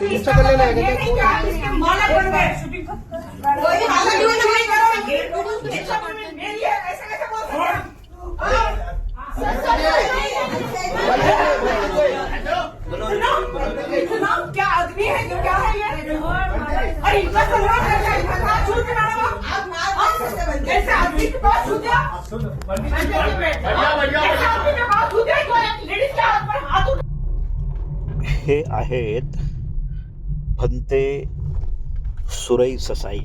तुमच्याकडे नाही का ते कोण आहे? क्या आदमी है जो क्या है ये? अरे इतना सलमान कैसे आदमी के पास छूट गया? कैसे आदमी के पास छूट गया? लेडीज के हाथ पर हाथ उठा. हे आहेत भंते सुरई ससाई,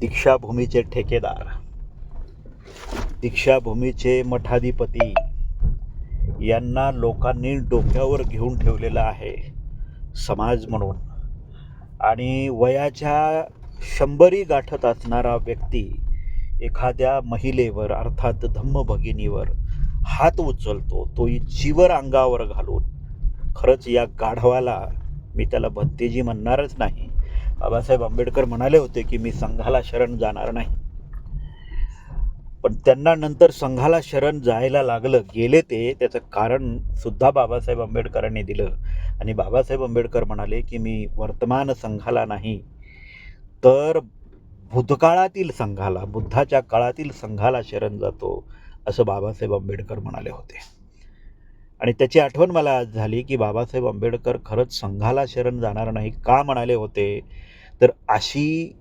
दीक्षाभूमीचे ठेकेदार, दीक्षाभूमीचे मठाधिपती यांना लोकांनी डोक्यावर घेऊन ठेवलेलं आहे समाज म्हणून. आणि वयाच्या 100 गाठत असणारा व्यक्ती एखाद्या महिलेवर अर्थात धम्मभगिनीवर हात उचलतो, तोही चिवर अंगावर घालून. खरंच या गाढवाला मी त्याला भंतेजी म्हणणारच नाही. बाबासाहेब आंबेडकर म्हणाले होते की मी संघाला शरण जाणार नाही, पण त्यांना नंतर संघाला शरण जायला लागलं. गेले ते, त्याचं कारण सुद्धा बाबासाहेब आंबेडकरांनी दिलं. आणि बाबासाहेब आंबेडकर म्हणाले की मी वर्तमान संघाला नाही तर भूतकाळातील संघाला, बुद्धाच्या काळातील संघाला शरण जातो, असं बाबासाहेब आंबेडकर म्हणाले होते. आणि त्याची आठवण मला आज झाली की बाबासाहेब आंबेडकर खरंच संघाला शरण जाणार नाही. का म्हणाले होते तर अशी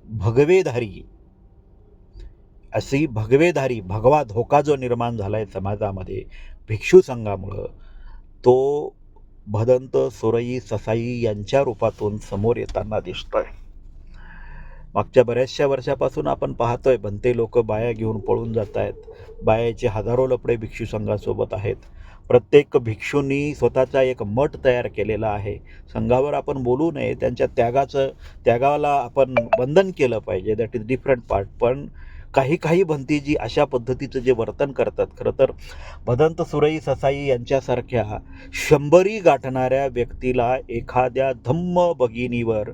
भगवेधारी भगवा धोका जो निर्माण झाला आहे समाजामध्ये भिक्षू संघामुळं, तो भदंत सुरई ससाई यांच्या रूपातून समोर येताना दिसतोय. मागच्या बऱ्याचशा वर्षापासून आपण पाहतोय भंते लोक बाया घेऊन पळून जात आहेत. बायाचे हजारो लफडे भिक्षू संघासोबत आहेत. प्रत्येक भिक्षूंनी स्वतःचा एक मठ तयार केलेला आहे. संघावर आपण बोलू नये, त्यांच्या त्यागाला आपण वंदन केलं पाहिजे, दॅट इज डिफरंट पार्ट. पण काही भंतीजी अशा पद्धतीचं जे वर्तन करतात, खरं तर भदंत सुरई ससाई यांच्यासारख्या 100 गाठणाऱ्या व्यक्तीला एखाद्या धम्म भगिनीवर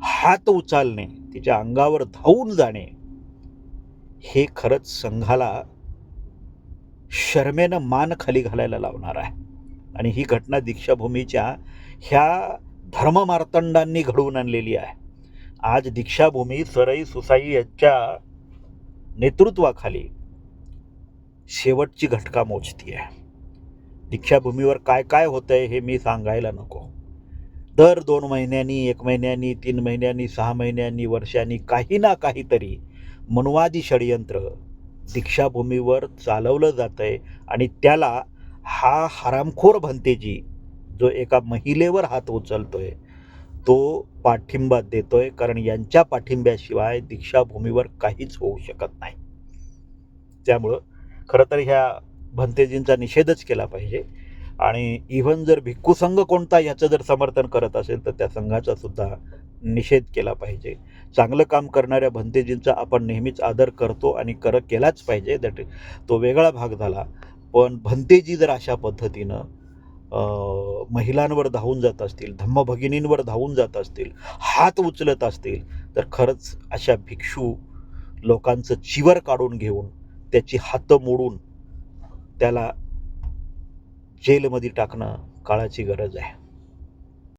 हात उचलणे, तिच्या अंगावर धावून जाणे, हे खरंच संघाला शर्मेनं मान खाली घालायला लावणार आहे. आणि ही घटना दीक्षाभूमीच्या ह्या धर्ममार्तंडांनी घडवून आणलेली आहे. आज दीक्षाभूमी सरई सुसाई यांच्या नेतृत्वाखाली शेवटची घटका मोजती आहे. दीक्षाभूमीवर काय काय होतंय हे मी सांगायला नको. दर 2 महिन्यांनी, 1 महिन्यांनी, 3 महिन्यांनी, 6 महिन्यांनी, वर्षांनी काही ना काहीतरी मनुवादी षडयंत्र दीक्षाभूमीवर चालवलं जातंय. आणि त्याला हा हरामखोर भंतेजी जो एका महिलेवर हात उचलतोय तो पाठिंबा देतोय. कारण यांच्या पाठिंब्याशिवाय दीक्षाभूमीवर काहीच होऊ शकत नाही. त्यामुळं खरं तर ह्या भंतेजींचा निषेधच केला पाहिजे. आणि इव्हन जर भिक्खू संघ कोणता ह्याचं जर समर्थन करत असेल तर त्या संघाचा सुद्धा निषेध केला पाहिजे. चांगलं काम करणाऱ्या भंतेजींचा आपण नेहमीच आदर करतो आणि केलाच पाहिजे, दॅट तो वेगळा भाग झाला. पण भंतेजी जर अशा पद्धतीनं महिलांवर धावून जात असतील, धम्मभगिनींवर धावून जात असतील, हात उचलत असतील, तर खरंच अशा भिक्षू लोकांचं चिवर काढून घेऊन त्याची हातं मोडून त्याला जेलमध्ये टाकणं काळाची गरज आहे.